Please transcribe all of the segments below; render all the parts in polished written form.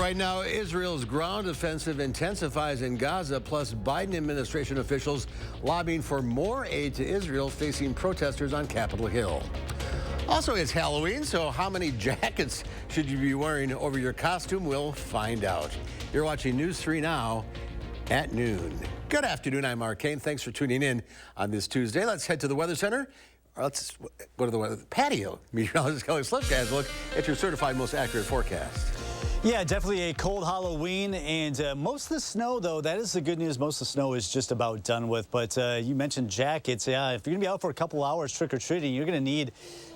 Right now, Israel's ground offensive intensifies in Gaza, plus Biden administration officials lobbying for more aid to Israel, facing protesters on Capitol Hill. Also, it's Halloween, so how many jackets should you be wearing over your costume? We'll find out. You're watching News 3 Now at noon. Good afternoon, I'm Mark Kane. Thanks for tuning in on this Tuesday. Let's head to the Weather Center. Let's go to the weather patio. Meteorologist Kelly Slip, guys, look at your certified most accurate forecast. Yeah, definitely a cold Halloween, and most of the snow, though, that is the good news. Most of the snow is just about done with. But you mentioned jackets. Yeah, if you're going to be out for a couple hours trick-or-treating, you're going to need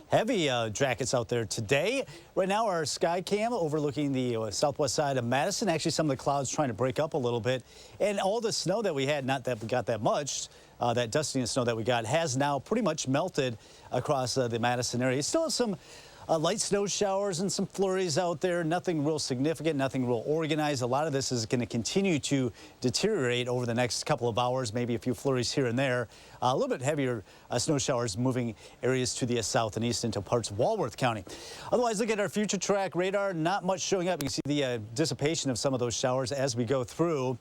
heavy jackets out there today. Right now, our sky cam overlooking the southwest side of Madison. Actually, some of the clouds trying to break up a little bit. And all the snow that we had, not that we got that much, that dusting of snow that we got has now pretty much melted across the Madison area. You still have some light snow showers and some flurries out there. Nothing real significant, nothing real organized. A lot of this is going to continue to deteriorate over the next couple of hours, maybe a few flurries here and there. A little bit heavier snow showers moving areas to the south and east into parts of Walworth County. Otherwise, look at our future track radar. Not much showing up. You can see the dissipation of some of those showers as we go through.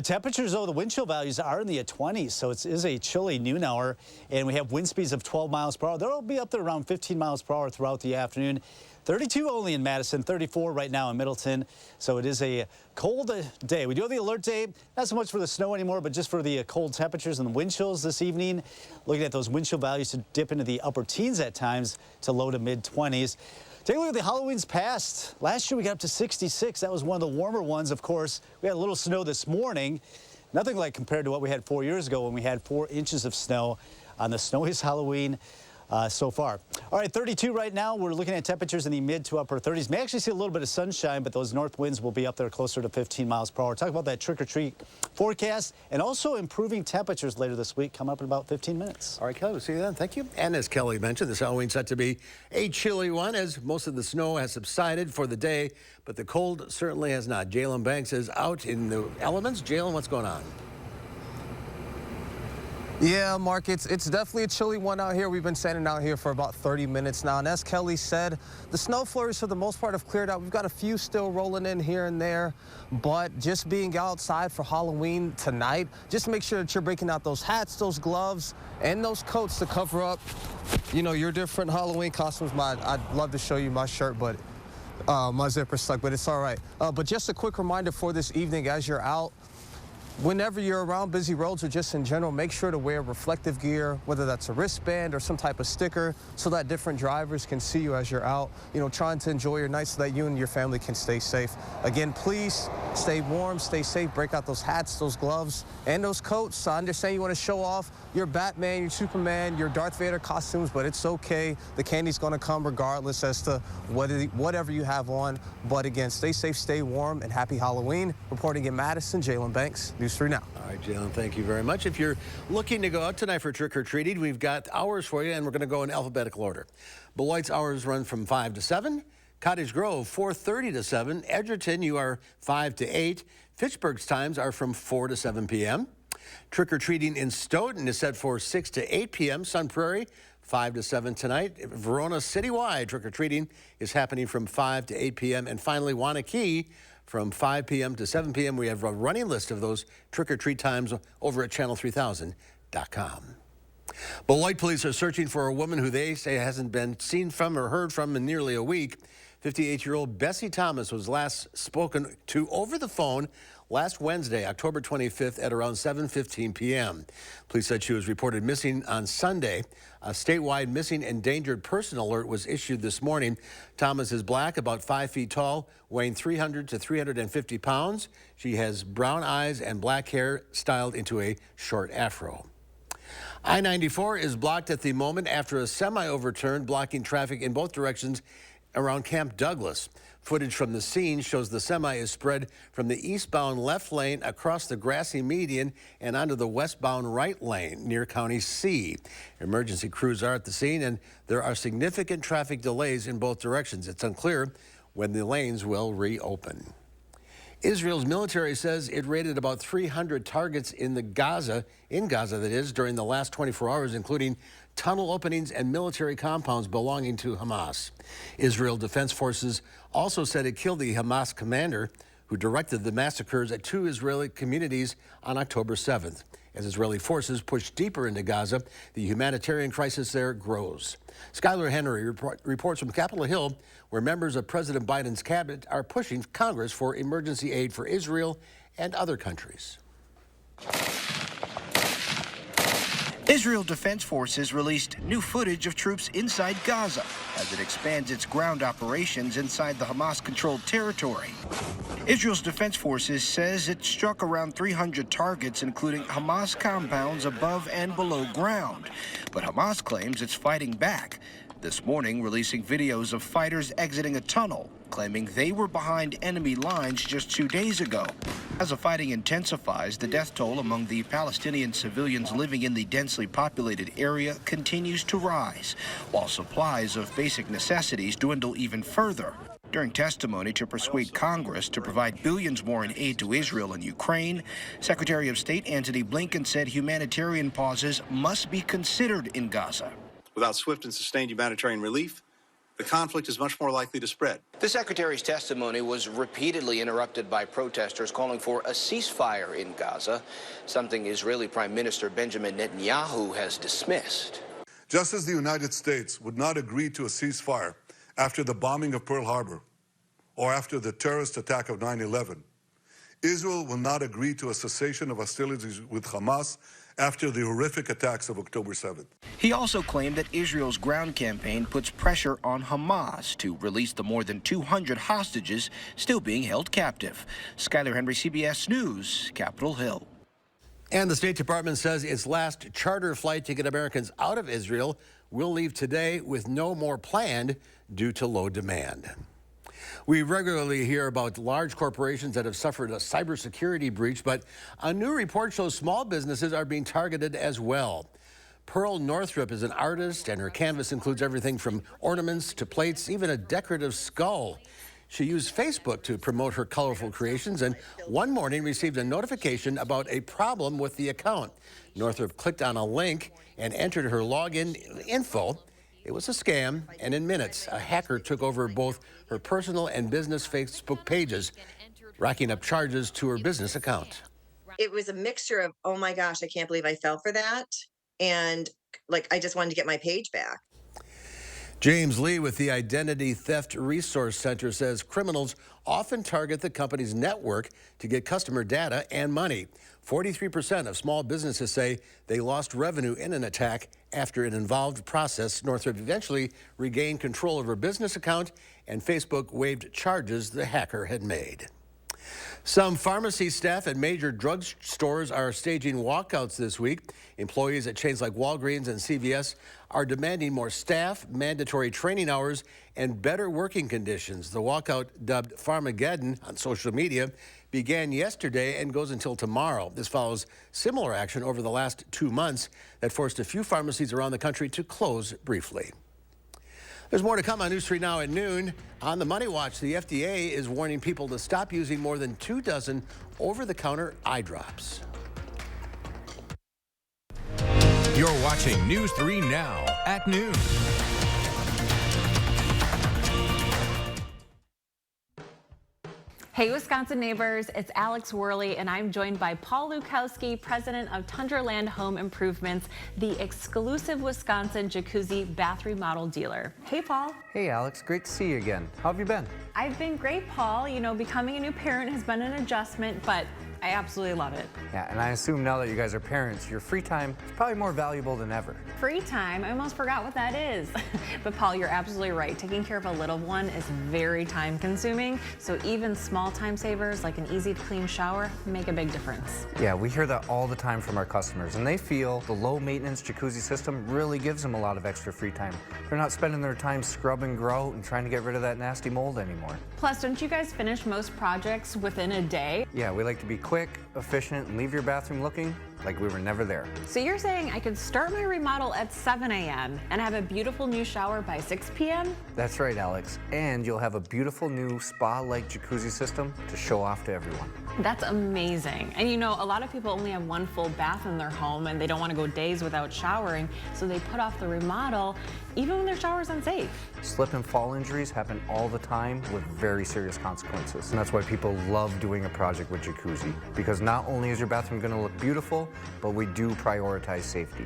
Temperatures, though, the wind chill values are in the 20s, so it is a chilly noon hour, and we have wind speeds of 12 miles per hour. They'll be up there around 15 miles per hour throughout the afternoon. 32 only in Madison, 34 right now in Middleton. So it is a cold day. We do have the alert day, not so much for the snow anymore, but just for the cold temperatures and the wind chills this evening. Looking at those wind chill values to dip into the upper teens at times to low to mid 20s. Take a look at the Halloween's past. Last year we got up to 66. That was one of the warmer ones, of course. We had a little snow this morning. Nothing like compared to what we had 4 years ago when we had 4 inches of snow on the snowiest Halloween so far. All right, 32 right now. We're looking at temperatures in the mid to upper 30s. May actually see a little bit of sunshine, but those north winds will be up there closer to 15 miles per hour. Talk about that trick-or-treat forecast and also improving temperatures later this week. Come up in about 15 minutes. All right, Kelly, we'll see you then. Thank you. And as Kelly mentioned, this Halloween's set to be a chilly one as most of the snow has subsided for the day, but the cold certainly has not. Jalen Banks is out in the elements. Jalen, what's going on? Yeah, Mark, it's definitely a chilly one out here. We've been standing out here for about 30 minutes now. And as Kelly said, the snow flurries for the most part have cleared out. We've got a few still rolling in here and there. But just being outside for Halloween tonight, just make sure that you're breaking out those hats, those gloves, and those coats to cover up, you know, your different Halloween costumes. I'd love to show you my shirt, but my zipper's stuck, but it's all right. But just a quick reminder for this evening as you're out, whenever you're around busy roads or just in general, make sure to wear reflective gear, whether that's a wristband or some type of sticker, so that different drivers can see you as you're out, you know, trying to enjoy your night so that you and your family can stay safe. Again, please stay warm, stay safe, break out those hats, those gloves, and those coats. I understand you want to show off your Batman, your Superman, your Darth Vader costumes, but it's okay. The candy's going to come regardless as to whatever you have on. But again, stay safe, stay warm, and happy Halloween. Reporting in Madison, Jalen Banks, News 3 Now. All right, Jalen, thank you very much. If you're looking to go out tonight for trick-or-treating, we've got hours for you, and we're going to go in alphabetical order. Beloit's hours run from 5 to 7. Cottage Grove, 4:30 to 7. Edgerton, you are 5 to 8. Fitchburg's times are from 4 to 7 p.m. Trick-or-treating in Stoughton is set for 6 to 8 p.m. Sun Prairie, 5 to 7 tonight. Verona citywide trick-or-treating is happening from 5 to 8 p.m. And finally, Wanakee, from 5 p.m. to 7 p.m. We have a running list of those trick-or-treat times over at channel3000.com. Beloit police are searching for a woman who they say hasn't been seen from or heard from in nearly a week. 58-year-old Bessie Thomas was last spoken to over the phone last Wednesday, October 25th at around 7:15 p.m. Police said she was reported missing on Sunday. A statewide missing endangered person alert was issued this morning. Thomas is black, about 5 feet tall, weighing 300 to 350 pounds. She has brown eyes and black hair styled into a short afro. I-94 is blocked at the moment after a semi overturned, blocking traffic in both directions around Camp Douglas. Footage from the scene shows the semi is spread from the eastbound left lane across the grassy median and onto the westbound right lane near County C. Emergency crews are at the scene, and there are significant traffic delays in both directions. It's unclear when the lanes will reopen. Israel's military says it raided about 300 targets in Gaza, that is, during the last 24 hours, including tunnel openings and military compounds belonging to Hamas. Israel Defense Forces also said it killed the Hamas commander who directed the massacres at 2 Israeli communities on October 7th. As Israeli forces push deeper into Gaza, the humanitarian crisis there grows. Skylar Henry reports from Capitol Hill, where members of President Biden's cabinet are pushing Congress for emergency aid for Israel and other countries. Israel Defense Forces released new footage of troops inside Gaza as it expands its ground operations inside the Hamas-controlled territory. Israel's Defense Forces says it struck around 300 targets, including Hamas compounds above and below ground. But Hamas claims it's fighting back, this morning releasing videos of fighters exiting a tunnel, claiming they were behind enemy lines just 2 days ago. As the fighting intensifies, the death toll among the Palestinian civilians living in the densely populated area continues to rise, while supplies of basic necessities dwindle even further. During testimony to persuade Congress to provide billions more in aid to Israel and Ukraine, Secretary of State Antony Blinken said humanitarian pauses must be considered in Gaza. Without swift and sustained humanitarian relief, the conflict is much more likely to spread. The secretary's testimony was repeatedly interrupted by protesters calling for a ceasefire in Gaza, something Israeli Prime Minister Benjamin Netanyahu has dismissed. Just as the United States would not agree to a ceasefire after the bombing of Pearl Harbor or after the terrorist attack of 9/11, Israel will not agree to a cessation of hostilities with Hamas after the horrific attacks of October 7th. He also claimed that Israel's ground campaign puts pressure on Hamas to release the more than 200 hostages still being held captive. Skylar Henry, CBS News, Capitol Hill. And the State Department says its last charter flight to get Americans out of Israel will leave today with no more planned due to low demand. We regularly hear about large corporations that have suffered a cybersecurity breach, but a new report shows small businesses are being targeted as well. Pearl Northrup is an artist, and her canvas includes everything from ornaments to plates, even a decorative skull. She used Facebook to promote her colorful creations, and one morning received a notification about a problem with the account. Northrup clicked on a link and entered her login info. It was a scam, and in minutes, a hacker took over both her personal and business Facebook pages, racking up charges to her business account. It was a mixture of, oh my gosh, I can't believe I fell for that, and I just wanted to get my page back. James Lee with the Identity Theft Resource Center says criminals often target the company's network to get customer data and money. 43% of small businesses say they lost revenue in an attack after an involved process. Northrop eventually regained control of her business account, and Facebook waived charges the hacker had made. Some pharmacy staff at major drug stores are staging walkouts this week. Employees at chains like Walgreens and CVS are demanding more staff, mandatory training hours, and better working conditions. The walkout, dubbed Pharmageddon on social media, began yesterday and goes until tomorrow. This follows similar action over the last 2 months that forced a few pharmacies around the country to close briefly. There's more to come on News 3 Now at noon. On the Money Watch, the FDA is warning people to stop using more than 2 dozen over-the-counter eye drops. You're watching News 3 Now at noon. Hey, Wisconsin neighbors, it's Alex Worley, and I'm joined by Paul Lukowski, president of Tundraland Home Improvements, the exclusive Wisconsin jacuzzi bath remodel dealer. Hey, Paul. Hey, Alex. Great to see you again. How have you been? I've been great, Paul. You know, becoming a new parent has been an adjustment, but I absolutely love it. Yeah, and I assume now that you guys are parents, your free time is probably more valuable than ever. Free time? I almost forgot what that is. But Paul, you're absolutely right. Taking care of a little one is very time consuming. So even small time savers like an easy to clean shower make a big difference. Yeah, we hear that all the time from our customers, and they feel the low maintenance jacuzzi system really gives them a lot of extra free time. They're not spending their time scrubbing grout and trying to get rid of that nasty mold anymore. Plus, don't you guys finish most projects within a day? Yeah, we like to be quick, efficient, and leave your bathroom looking like we were never there. So you're saying I could start my remodel at 7 a.m. and have a beautiful new shower by 6 p.m.? That's right, Alex. And you'll have a beautiful new spa-like jacuzzi system to show off to everyone. That's amazing. And you know, a lot of people only have one full bath in their home and they don't want to go days without showering, so they put off the remodel even when their shower is unsafe. Slip and fall injuries happen all the time with very serious consequences. And that's why people love doing a project with Jacuzzi, because not only is your bathroom going to look beautiful, but we do prioritize safety.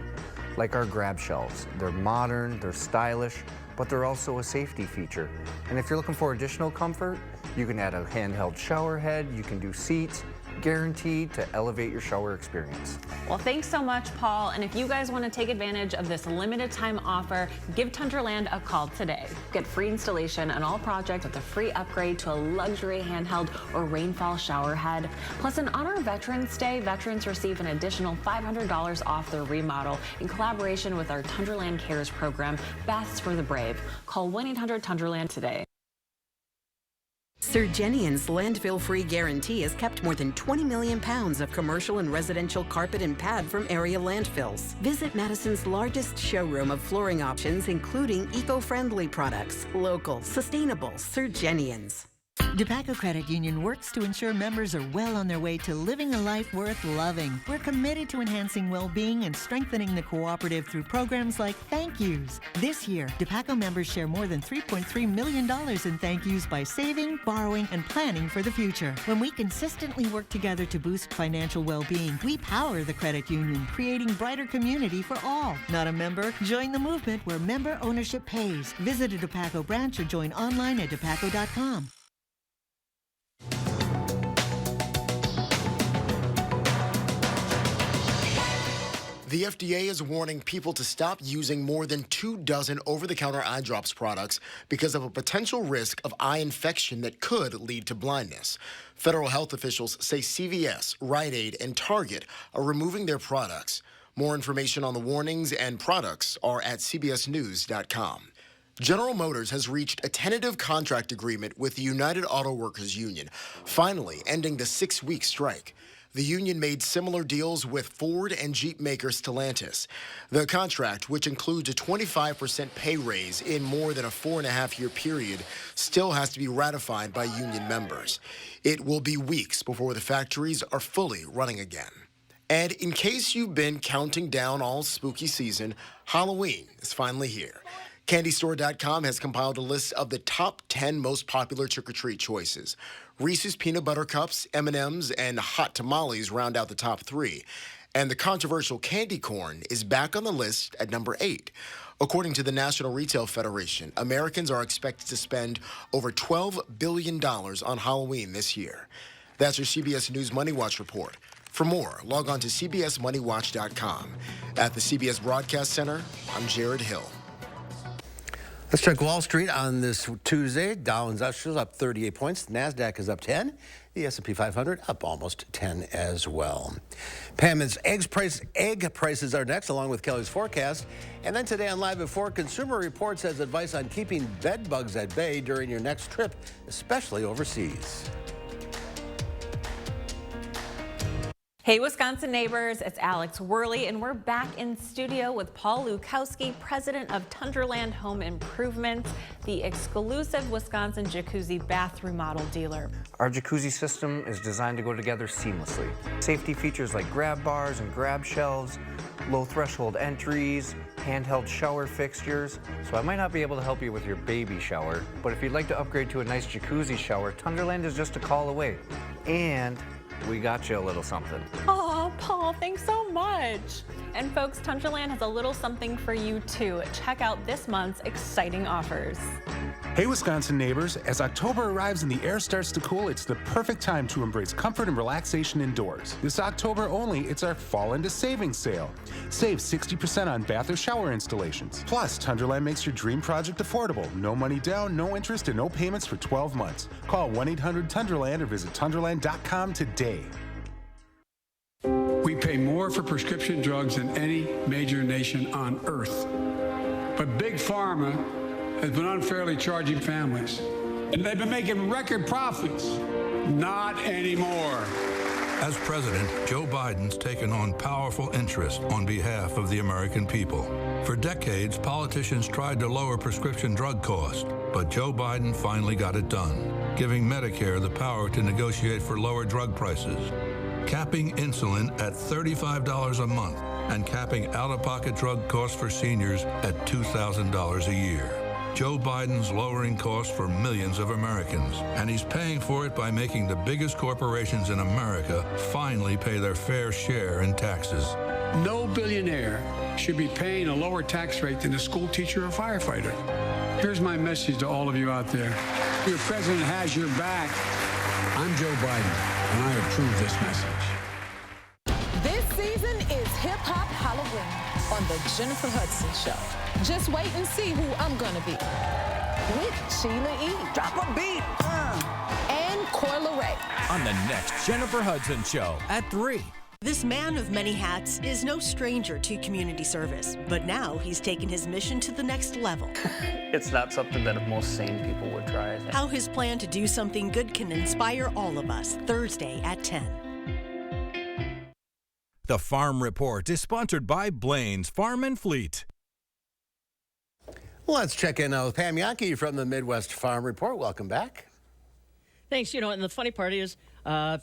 Like our grab shelves. They're modern, they're stylish, but they're also a safety feature. And if you're looking for additional comfort, you can add a handheld shower head, you can do seats, guaranteed to elevate your shower experience. Well, thanks so much, Paul. And if you guys want to take advantage of this limited time offer, give Tunderland a call today. Get free installation on all projects with a free upgrade to a luxury handheld or rainfall shower head. Plus, in Honor Veterans Day, veterans receive an additional $500 off their remodel in collaboration with our Tunderland Cares program, Baths for the Brave. Call 1-800-TUNDERLAND today. Sir Jenian's landfill-free guarantee has kept more than 20 million pounds of commercial and residential carpet and pad from area landfills. Visit Madison's largest showroom of flooring options, including eco-friendly products. Local, sustainable, Sir Jenian's. DePaco Credit Union works to ensure members are well on their way to living a life worth loving. We're committed to enhancing well-being and strengthening the cooperative through programs like Thank Yous. This year, DePaco members share more than $3.3 million in thank yous by saving, borrowing, and planning for the future. When we consistently work together to boost financial well-being, we power the credit union, creating brighter community for all. Not a member? Join the movement where member ownership pays. Visit a DePaco branch or join online at depaco.com. The FDA is warning people to stop using more than 24 over-the-counter eye drops products because of a potential risk of eye infection that could lead to blindness. Federal health officials say CVS, Rite Aid, and Target are removing their products. More information on the warnings and products are at cbsnews.com. General Motors has reached a tentative contract agreement with the United Auto Workers Union, finally ending the 6-week strike. The union made similar deals with Ford and Jeep maker Stellantis. The contract, which includes a 25% pay raise in more than a 4.5-year period, still has to be ratified by union members. It will be weeks before the factories are fully running again. And in case you've been counting down all spooky season, Halloween is finally here. CandyStore.com has compiled a list of the top 10 most popular trick-or-treat choices. Reese's Peanut Butter Cups, M&Ms, and Hot Tamales round out the top 3. And the controversial candy corn is back on the list at number 8. According to the National Retail Federation, Americans are expected to spend over $12 billion on Halloween this year. That's your CBS News Money Watch report. For more, log on to cbsmoneywatch.com. At the CBS Broadcast Center, I'm Jared Hill. Let's check Wall Street on this Tuesday. Dow Industrials up 38 points. NASDAQ is up 10. The S&P 500 up almost 10 as well. Pam's egg prices are next, along with Kelly's forecast. And then today on Live at 4, Consumer Reports has advice on keeping bed bugs at bay during your next trip, especially overseas. Hey, Wisconsin neighbors, it's Alex Worley, and we're back in studio with Paul Lukowski, president of Tunderland Home Improvements, the exclusive Wisconsin jacuzzi bath remodel dealer. Our jacuzzi system is designed to go together seamlessly. Safety features like grab bars and grab shelves, low threshold entries, handheld shower fixtures. So I might not be able to help you with your baby shower, but if you'd like to upgrade to a nice jacuzzi shower, Tunderland is just a call away. And we got you a little something. Oh, Paul, thanks so much. And folks, Tunderland has a little something for you too. Check out this month's exciting offers. Hey, Wisconsin neighbors, as October arrives and the air starts to cool, it's the perfect time to embrace comfort and relaxation indoors. This October only, it's our Fall into Savings sale. Save 60% on bath or shower installations. Plus, Tunderland makes your dream project affordable. No money down, no interest, and no payments for 12 months. Call 1-800-TUNDERLAND or visit Tunderland.com today. We pay more for prescription drugs than any major nation on earth. But Big Pharma has been unfairly charging families. And they've been making record profits. Not anymore. As president, Joe Biden's taken on powerful interests on behalf of the American people. For decades, politicians tried to lower prescription drug costs, but Joe Biden finally got it done, giving Medicare the power to negotiate for lower drug prices, capping insulin at $35 a month, and capping out-of-pocket drug costs for seniors at $2,000 a year. Joe Biden's lowering costs for millions of Americans, and he's paying for it by making the biggest corporations in America finally pay their fair share in taxes. No billionaire should be paying a lower tax rate than a school teacher or firefighter. Here's my message to all of you out there. Your president has your back. I'm Joe Biden, and I approve this message. This season is Hip Hop Halloween on the Jennifer Hudson Show. Just wait and see who I'm gonna be. With Sheila E. Drop a beat. And Coyle Ray. On the next Jennifer Hudson Show at 3. This man of many hats is no stranger to community service, but now he's taken his mission to the next level. It's not something that most sane people would try, I think. How his plan to do something good can inspire all of us, Thursday at 10. The Farm Report is sponsored by Blaine's Farm and Fleet. Let's check in with Pam Yankee from the Midwest Farm Report. Welcome back. Thanks. And the funny part is,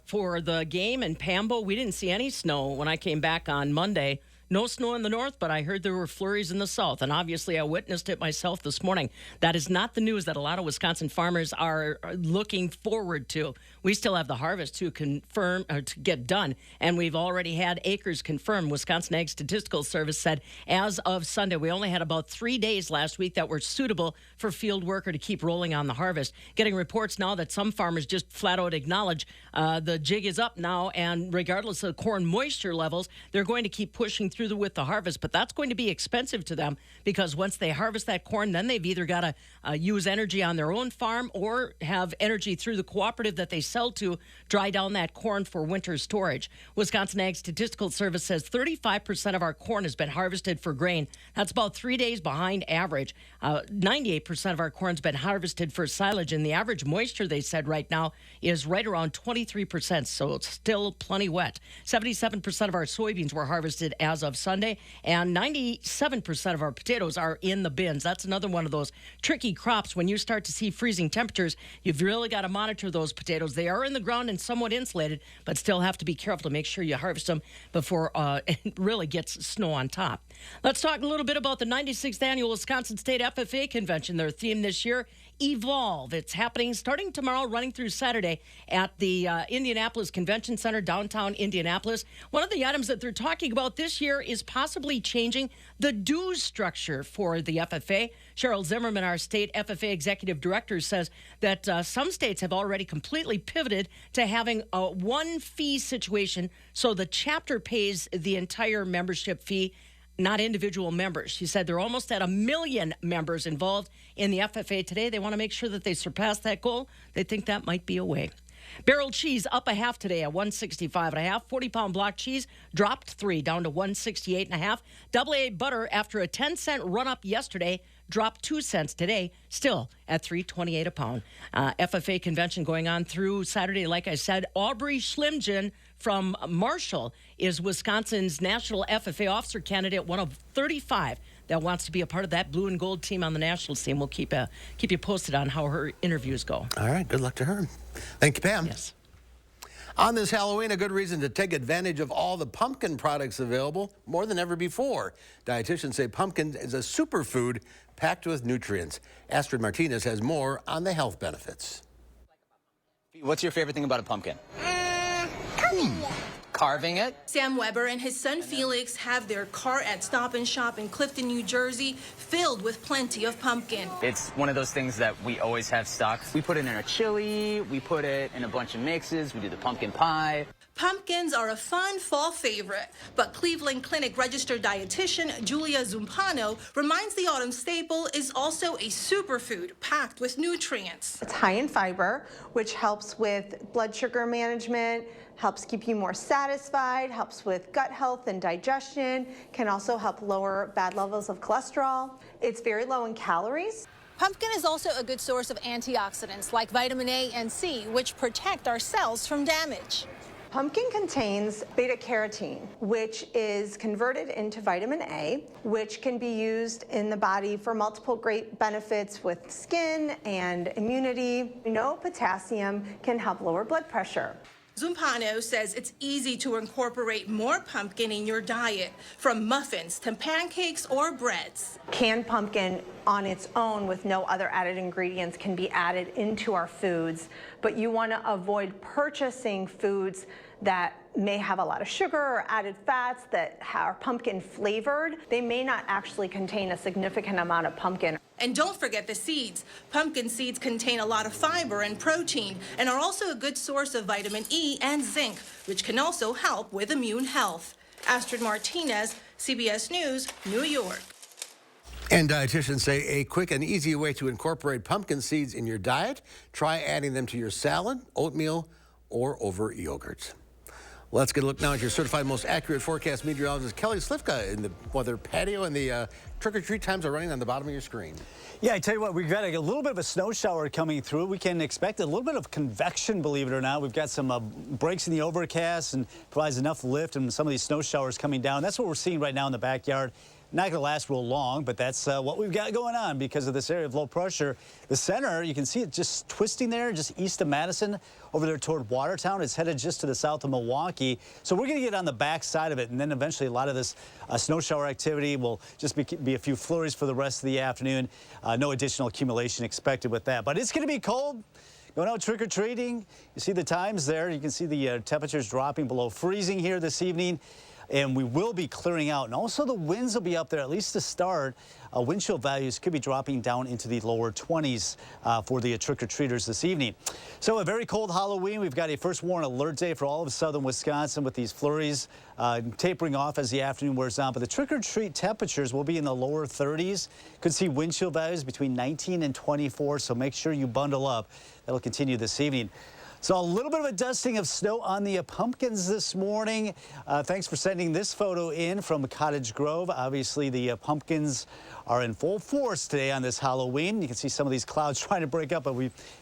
for the game in Pambo, we didn't see any snow when I came back on Monday. No snow in the north, but I heard there were flurries in the south, and obviously I witnessed it myself this morning. That is not the news that a lot of Wisconsin farmers are looking forward to. We still have the harvest to confirm or to get done, and we've already had acres confirmed. Wisconsin Ag Statistical Service said as of Sunday, we only had about 3 days last week that were suitable for field worker to keep rolling on the harvest. Getting reports now that some farmers just flat out acknowledge the jig is up now, and regardless of corn moisture levels, they're going to keep pushing through with the harvest, but that's going to be expensive to them because once they harvest that corn, then they've either got to use energy on their own farm or have energy through the cooperative that they sell to dry down that corn for winter storage. Wisconsin Ag Statistical Service says 35% of our corn has been harvested for grain. That's about 3 days behind average. 98% of our corn's been harvested for silage, and the average moisture, they said right now, is right around 23%, so it's still plenty wet. 77% of our soybeans were harvested as of Sunday, and 97% of our potatoes are in the bins. That's another one of those tricky crops. When you start to see freezing temperatures, you've really got to monitor those potatoes. They are in the ground and somewhat insulated, but still have to be careful to make sure you harvest them before it really gets snow on top. Let's talk a little bit about the 96th Annual Wisconsin State FFA Convention. Their theme this year, Evolve. It's happening starting tomorrow, running through Saturday at the Indianapolis Convention Center, downtown Indianapolis. One of the items that they're talking about this year is possibly changing the dues structure for the FFA. Cheryl Zimmerman, our state FFA executive director, says that some states have already completely pivoted to having a one fee situation, so the chapter pays the entire membership fee, not individual members. She said they're almost at 1 million members involved in the FFA today. They want to make sure that they surpass that goal. They think that might be a way. Barrel cheese up a half today at $165.5. 40-pound block cheese dropped 3 down to $168.5. AA butter, after a 10-cent run-up yesterday, dropped 2 cents today, still at $3.28 a pound. FFA convention going on through Saturday. Like I said, Aubrey Schlimgen from Marshall is Wisconsin's national FFA officer candidate, one of 35 that wants to be a part of that blue and gold team on the national team. We'll keep you posted on how her interviews go. All right, good luck to her. Thank you, Pam. Yes. On this Halloween, a good reason to take advantage of all the pumpkin products available more than ever before. Dietitians say pumpkin is a superfood packed with nutrients. Astrid Martinez has more on the health benefits. What's your favorite thing about a pumpkin? Carving it. Sam Weber and his son Felix have their car at Stop and Shop in Clifton, New Jersey, filled with plenty of pumpkin. It's one of those things that we always have stocked. We put it in our chili, we put it in a bunch of mixes, we do the pumpkin pie. Pumpkins are a fun fall favorite, but Cleveland Clinic registered dietitian Julia Zumpano reminds the autumn staple is also a superfood packed with nutrients. It's high in fiber, which helps with blood sugar management, helps keep you more satisfied, helps with gut health and digestion, can also help lower bad levels of cholesterol. It's very low in calories. Pumpkin is also a good source of antioxidants like vitamin A and C, which protect our cells from damage. Pumpkin contains beta-carotene, which is converted into vitamin A, which can be used in the body for multiple great benefits with skin and immunity. We know potassium can help lower blood pressure. Zumpano says it's easy to incorporate more pumpkin in your diet, from muffins to pancakes or breads. Canned pumpkin on its own with no other added ingredients can be added into our foods, but you want to avoid purchasing foods that may have a lot of sugar or added fats that are pumpkin flavored. They may not actually contain a significant amount of pumpkin. And don't forget the seeds. Pumpkin seeds contain a lot of fiber and protein and are also a good source of vitamin E and zinc, which can also help with immune health. Astrid Martinez, CBS News, New York. And dietitians say a quick and easy way to incorporate pumpkin seeds in your diet. Try adding them to your salad, oatmeal, or over yogurt. Let's get a look now at your certified most accurate forecast meteorologist, Kelly Slifka, in the weather patio, and the trick-or-treat times are running on the bottom of your screen. Yeah, I tell you what, we've got a little bit of a snow shower coming through. We can expect a little bit of convection, believe it or not. We've got some breaks in the overcast and provides enough lift, and some of these snow showers coming down. That's what we're seeing right now in the backyard. Not going to last real long, but that's what we've got going on because of this area of low pressure. The center, you can see it just twisting there, just east of Madison, over there toward Watertown. It's headed just to the south of Milwaukee. So we're going to get on the back side of it, and then eventually a lot of this snow shower activity will just be a few flurries for the rest of the afternoon. No additional accumulation expected with that. But it's going to be cold. Going out trick-or-treating. You see the times there. You can see the temperatures dropping below freezing here this evening. And we will be clearing out. And also the winds will be up there, at least to start. Wind chill values could be dropping down into the lower 20s for the trick-or-treaters this evening. So a very cold Halloween. We've got a first warn alert day for all of southern Wisconsin with these flurries tapering off as the afternoon wears on. But the trick-or-treat temperatures will be in the lower 30s. Could see wind chill values between 19 and 24, so make sure you bundle up. That'll continue this evening. So a little bit of a dusting of snow on the pumpkins this morning. Thanks for sending this photo in from Cottage Grove. Obviously, the pumpkins are in full force today on this Halloween. You can see some of these clouds trying to break up, but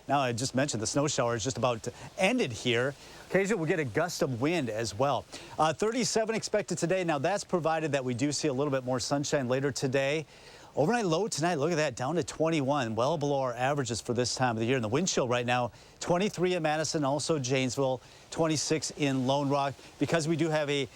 now I just mentioned the snow shower is just about ended here. Occasionally, we'll get a gust of wind as well. 37 expected today. Now, that's provided that we do see a little bit more sunshine later today. Overnight low tonight, look at that, down to 21, well below our averages for this time of the year. And the wind chill right now, 23 in Madison, also Janesville, 26 in Lone Rock. Because we do have a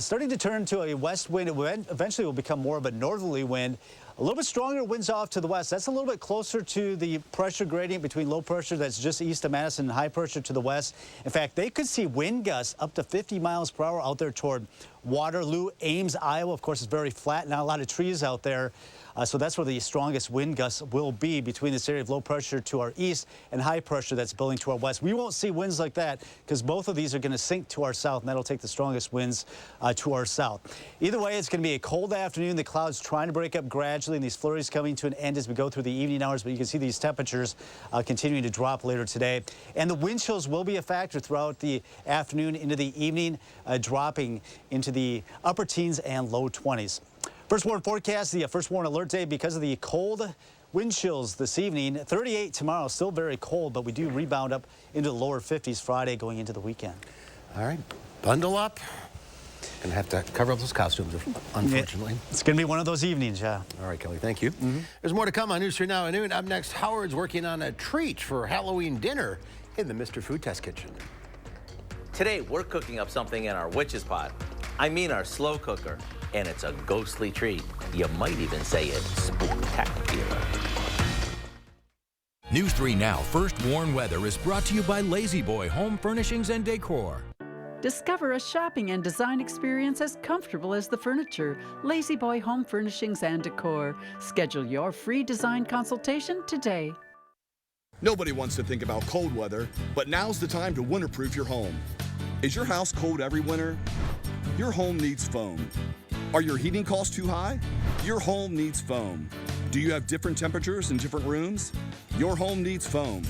starting to turn to a west wind, it eventually will become more of a northerly wind. A little bit stronger winds off to the west. That's a little bit closer to the pressure gradient between low pressure that's just east of Madison and high pressure to the west. In fact, they could see wind gusts up to 50 miles per hour out there toward Waterloo, Ames, Iowa. Of course, it's very flat, not a lot of trees out there. So that's where the strongest wind gusts will be between this area of low pressure to our east and high pressure that's building to our west. We won't see winds like that because both of these are going to sink to our south, and that'll take the strongest winds to our south. Either way, it's going to be a cold afternoon. The clouds trying to break up gradually, and these flurries coming to an end as we go through the evening hours. But you can see these temperatures continuing to drop later today. And the wind chills will be a factor throughout the afternoon into the evening, dropping into the upper teens and low 20s. First warn forecast, the first warn alert day because of the cold wind chills this evening. 38 tomorrow, still very cold, but we do rebound up into the lower 50s Friday going into the weekend. All right, bundle up. Gonna have to cover up those costumes, unfortunately. It's gonna be one of those evenings, yeah. All right, Kelly, thank you. There's more to come on News 3 Now at noon. Up next, Howard's working on a treat for Halloween dinner in the Mr. Food Test Kitchen. Today, we're cooking up something in our witch's pot. I mean our slow cooker. And it's a ghostly treat. You might even say it's spooktacular. News 3 Now First Warn Weather is brought to you by Lazy Boy Home Furnishings and Decor. Discover a shopping and design experience as comfortable as the furniture. Lazy Boy Home Furnishings and Decor. Schedule your free design consultation today. Nobody wants to think about cold weather, but now's the time to winterproof your home. Is your house cold every winter? Your home needs foam. Are your heating costs too high? Your home needs foam. Do you have different temperatures in different rooms? Your home needs foam.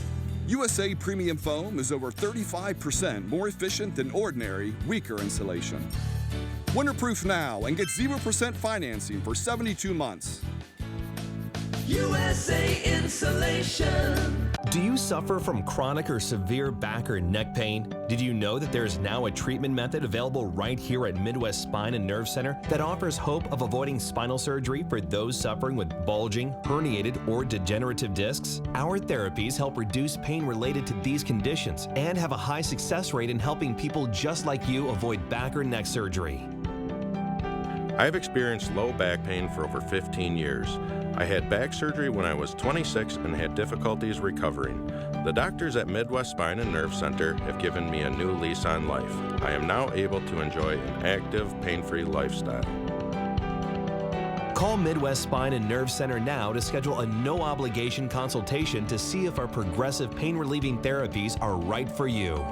USA Premium Foam is over 35% more efficient than ordinary, weaker insulation. Winterproof now and get 0% financing for 72 months. USA Insulation. Do you suffer from chronic or severe back or neck pain? Did you know that there is now a treatment method available right here at Midwest Spine and Nerve Center that offers hope of avoiding spinal surgery for those suffering with bulging, herniated, or degenerative discs? Our therapies help reduce pain related to these conditions and have a high success rate in helping people just like you avoid back or neck surgery. I've experienced low back pain for over 15 years. I had back surgery when I was 26 and had difficulties recovering. The doctors at Midwest Spine and Nerve Center have given me a new lease on life. I am now able to enjoy an active, pain-free lifestyle. Call Midwest Spine and Nerve Center now to schedule a no-obligation consultation to see if our progressive pain-relieving therapies are right for you.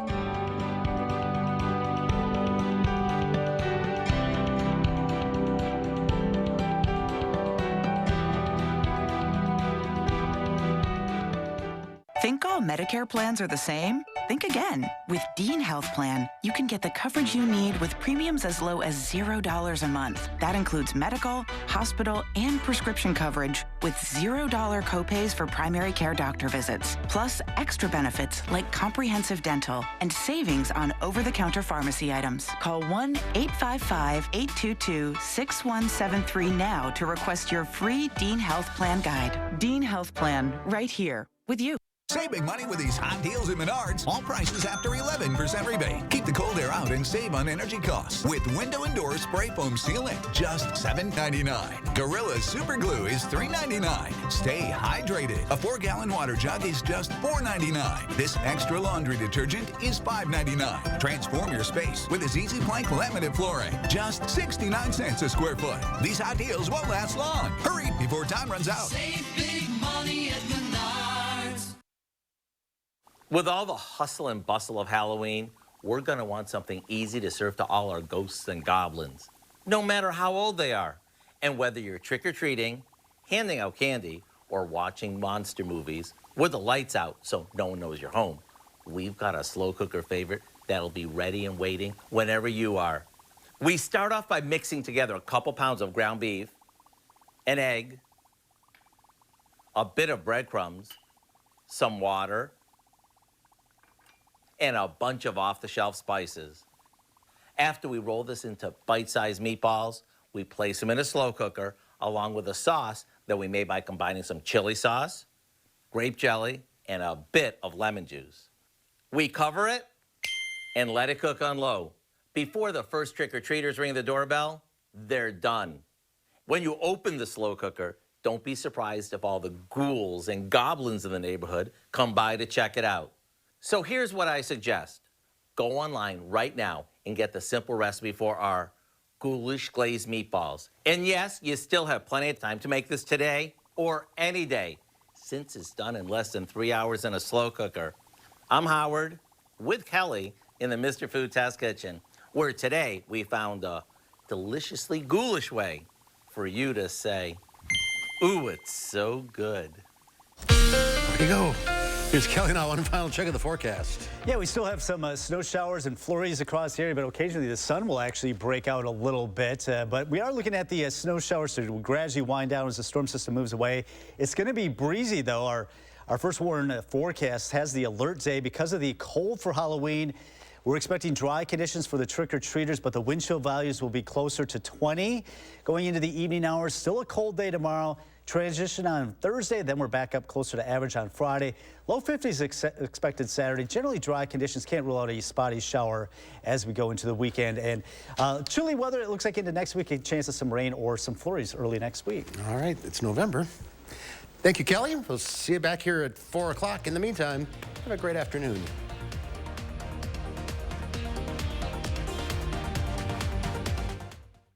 Think all Medicare plans are the same? Think again. With Dean Health Plan, you can get the coverage you need with premiums as low as $0 a month. That includes medical, hospital, and prescription coverage with $0 copays for primary care doctor visits, plus extra benefits like comprehensive dental and savings on over-the-counter pharmacy items. Call 1-855-822-6173 now to request your free Dean Health Plan guide. Dean Health Plan, right here with you. Save big money with these hot deals at Menards. All prices after 11% rebate. Keep the cold air out and save on energy costs with window and door spray foam sealant, just $7.99. Gorilla Super Glue is $3.99. Stay hydrated. A 4-gallon water jug is just $4.99. This extra laundry detergent is $5.99. Transform your space with this easy plank laminate flooring, just 69 cents a square foot. These hot deals won't last long. Hurry before time runs out. Save big money at Menards. With all the hustle and bustle of Halloween, we're going to want something easy to serve to all our ghosts and goblins, no matter how old they are. And whether you're trick-or-treating, handing out candy, or watching monster movies with the lights out so no one knows you're home, we've got a slow cooker favorite that'll be ready and waiting whenever you are. We start off by mixing together a couple pounds of ground beef, an egg, a bit of breadcrumbs, some water, and a bunch of off-the-shelf spices. After we roll this into bite-sized meatballs, we place them in a slow cooker along with a sauce that we made by combining some chili sauce, grape jelly, and a bit of lemon juice. We cover it and let it cook on low. Before the first trick-or-treaters ring the doorbell, they're done. When you open the slow cooker, don't be surprised if all the ghouls and goblins in the neighborhood come by to check it out. So here's what I suggest. Go online right now and get the simple recipe for our ghoulish glazed meatballs. And yes, you still have plenty of time to make this today or any day, since it's done in less than 3 hours in a slow cooker. I'm Howard with Kelly in the Mr. Food Test Kitchen, where today we found a deliciously ghoulish way for you to say, ooh, it's so good. There you go. Here's Kelly now, one final check of the forecast. Yeah, we still have some snow showers and flurries across the area, but occasionally the sun will actually break out a little bit. But we are looking at the snow showers to gradually wind down as the storm system moves away. It's going to be breezy, though. Our first warn forecast has the alert day because of the cold for Halloween. We're expecting dry conditions for the trick-or-treaters, but the wind chill values will be closer to 20. Going into the evening hours, still a cold day tomorrow. Transition on Thursday, then we're back up closer to average on Friday. Low 50s expected Saturday. Generally dry conditions. Can't rule out a spotty shower as we go into the weekend. And chilly weather, it looks like into next week, a chance of some rain or some flurries early next week. All right, it's November. Thank you, Kelly. We'll see you back here at 4 o'clock. In the meantime, have a great afternoon.